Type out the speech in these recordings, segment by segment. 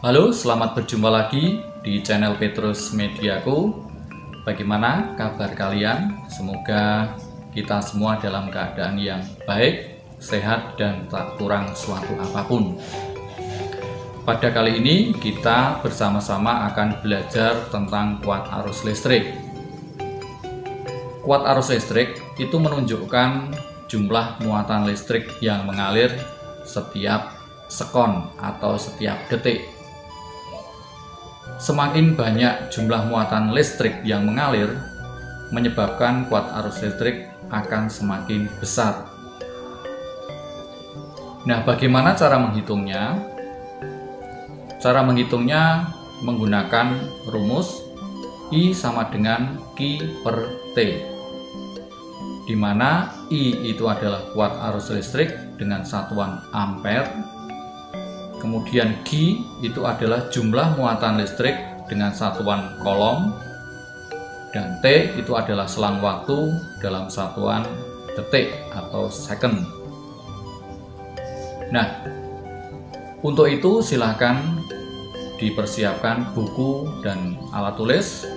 Halo, selamat berjumpa lagi di channel Petrus Mediaku. Bagaimana kabar kalian? Semoga kita semua dalam keadaan yang baik, sehat, dan tak kurang suatu apapun. Pada kali ini kita bersama-sama akan belajar tentang kuat arus listrik. Kuat arus listrik itu menunjukkan jumlah muatan listrik yang mengalir setiap sekon atau setiap detik. Semakin banyak jumlah muatan listrik yang mengalir, menyebabkan kuat arus listrik akan semakin besar. Nah, bagaimana cara menghitungnya? Cara menghitungnya menggunakan rumus I sama dengan Q per T, di mana I itu adalah kuat arus listrik dengan satuan ampere. Kemudian Q itu adalah jumlah muatan listrik dengan satuan kolom, dan T itu adalah selang waktu dalam satuan detik atau second. Nah, untuk itu silahkan dipersiapkan buku dan alat tulis,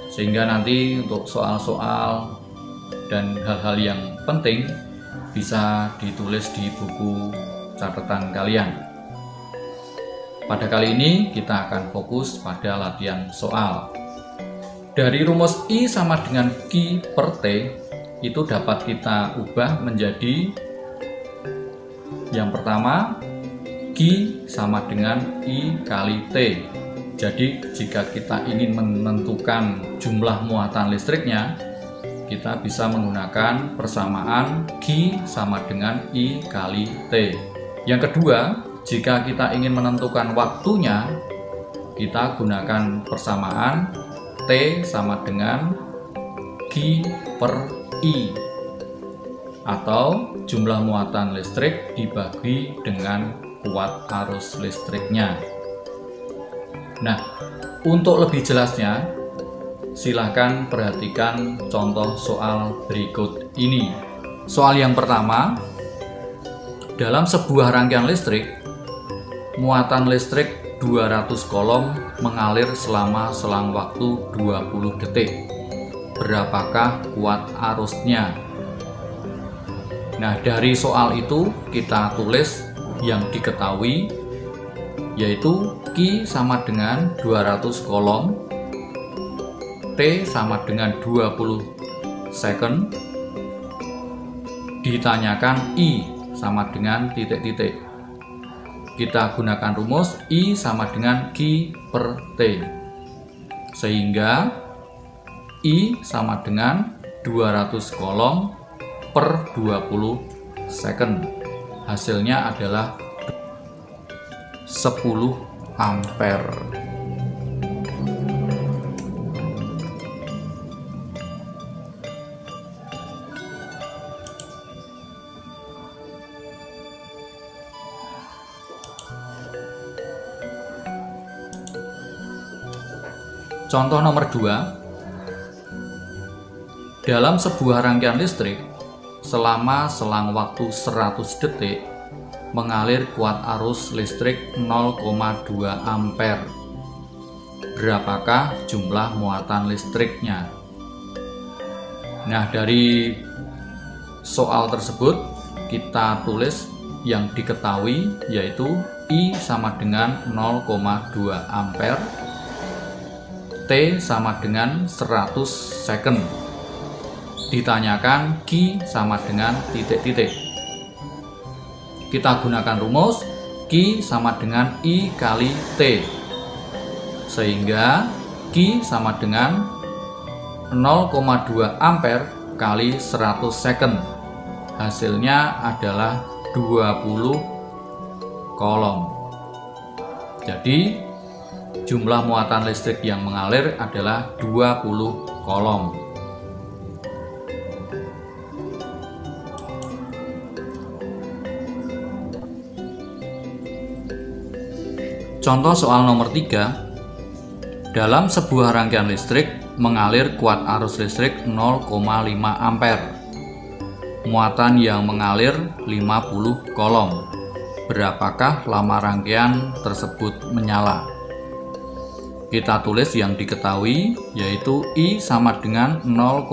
sehingga nanti untuk soal-soal dan hal-hal yang penting bisa ditulis di buku catatan kalian. Pada kali ini kita akan fokus pada latihan soal. Dari rumus I sama dengan Q per T itu dapat kita ubah menjadi yang pertama, Q sama dengan I kali T. Jadi jika kita ingin menentukan jumlah muatan listriknya, kita bisa menggunakan persamaan Q sama dengan I kali T. Yang kedua, jika kita ingin menentukan waktunya, kita gunakan persamaan T sama dengan Q per I, atau jumlah muatan listrik dibagi dengan kuat arus listriknya. Nah, untuk lebih jelasnya, silakan perhatikan contoh soal berikut ini. Soal yang pertama, dalam sebuah rangkaian listrik, muatan listrik 200 kolom mengalir selama selang waktu 20 detik. Berapakah kuat arusnya? Nah, dari soal itu kita tulis yang diketahui, yaitu Q sama dengan 200 kolom, T sama dengan 20 second, ditanyakan I sama dengan titik-titik. Kita gunakan rumus I sama dengan Q per T, sehingga I sama dengan 200 kolom per 20 second. Hasilnya adalah 10 ampere. Contoh nomor 2. Dalam sebuah rangkaian listrik, selama selang waktu 100 detik, mengalir kuat arus listrik 0,2 ampere. Berapakah jumlah muatan listriknya? Nah, dari soal tersebut kita tulis yang diketahui, yaitu I sama dengan 0,2 ampere, T sama dengan 100 second. Ditanyakan Q sama dengan titik-titik. Kita gunakan rumus Q sama dengan I kali T, sehingga Q sama dengan 0,2 ampere kali 100 second. Hasilnya adalah 20 kolom. Jadi jumlah muatan listrik yang mengalir adalah 20 kolom. Contoh soal nomor 3. Dalam sebuah rangkaian listrik mengalir kuat arus listrik 0,5 ampere. Muatan yang mengalir 50 kolom. berapakah lama rangkaian tersebut menyala. Kita tulis yang diketahui, yaitu I sama dengan 0,5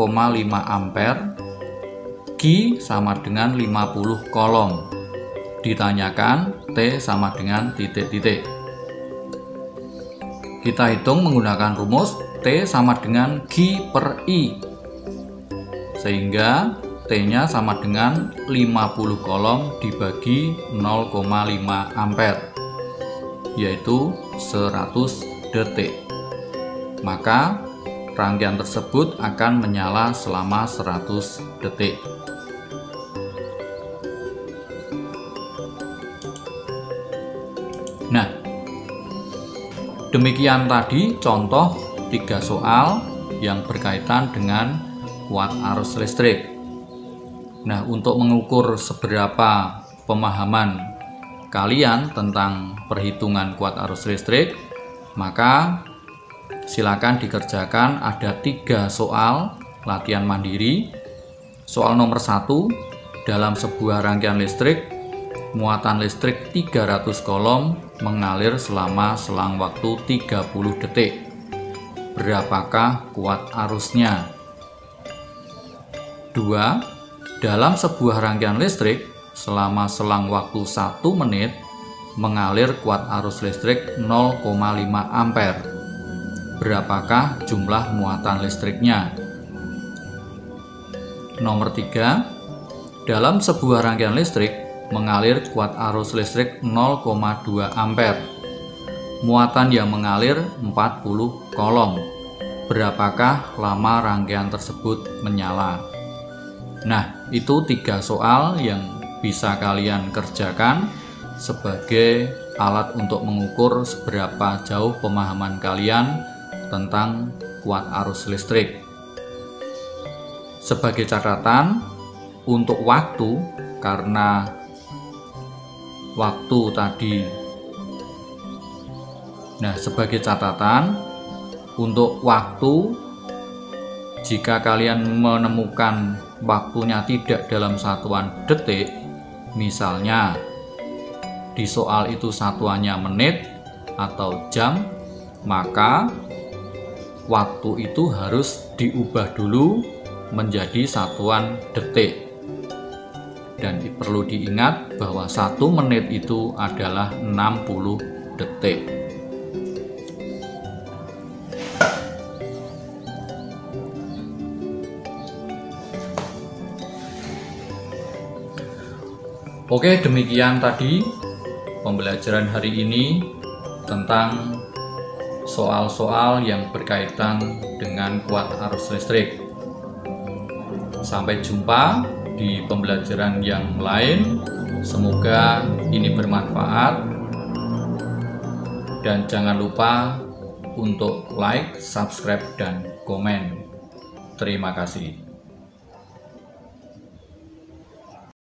ampere, Q sama dengan 50 kolom. Ditanyakan T sama dengan titik-titik. Kita hitung menggunakan rumus T sama dengan Q per I, sehingga T-nya sama dengan 50 kolom dibagi 0,5 ampere, yaitu 100 detik. Maka rangkaian tersebut akan menyala selama 100 detik. Nah, demikian tadi contoh 3 soal yang berkaitan dengan watt arus listrik. Nah, untuk mengukur seberapa pemahaman kalian tentang perhitungan watt arus listrik, maka silakan dikerjakan ada 3 soal latihan mandiri. Soal nomor 1, dalam sebuah rangkaian listrik, muatan listrik 300 kolom mengalir selama selang waktu 30 detik. Berapakah kuat arusnya? 2. Dalam sebuah rangkaian listrik, selama selang waktu 1 menit, mengalir kuat arus listrik 0,5 ampere. Berapakah jumlah muatan listriknya? Nomor 3. Dalam sebuah rangkaian listrik mengalir kuat arus listrik 0,2 ampere. Muatan yang mengalir 40 kolom. Berapakah lama rangkaian tersebut menyala? Nah, itu 3 soal yang bisa kalian kerjakan sebagai alat untuk mengukur seberapa jauh pemahaman kalian tentang kuat arus listrik. Sebagai catatan, untuk waktu, karena waktu tadi, nah sebagai catatan, untuk waktu, jika kalian menemukan waktunya tidak dalam satuan detik, misalnya di soal itu satuannya menit atau jam, maka waktu itu harus diubah dulu menjadi satuan detik. Dan perlu diingat bahwa 1 menit itu adalah 60 detik. Oke, demikian tadi pembelajaran hari ini tentang soal-soal yang berkaitan dengan kuat arus listrik. Sampai jumpa di pembelajaran yang lain. Semoga ini bermanfaat. Dan jangan lupa untuk like, subscribe, dan komen. Terima kasih.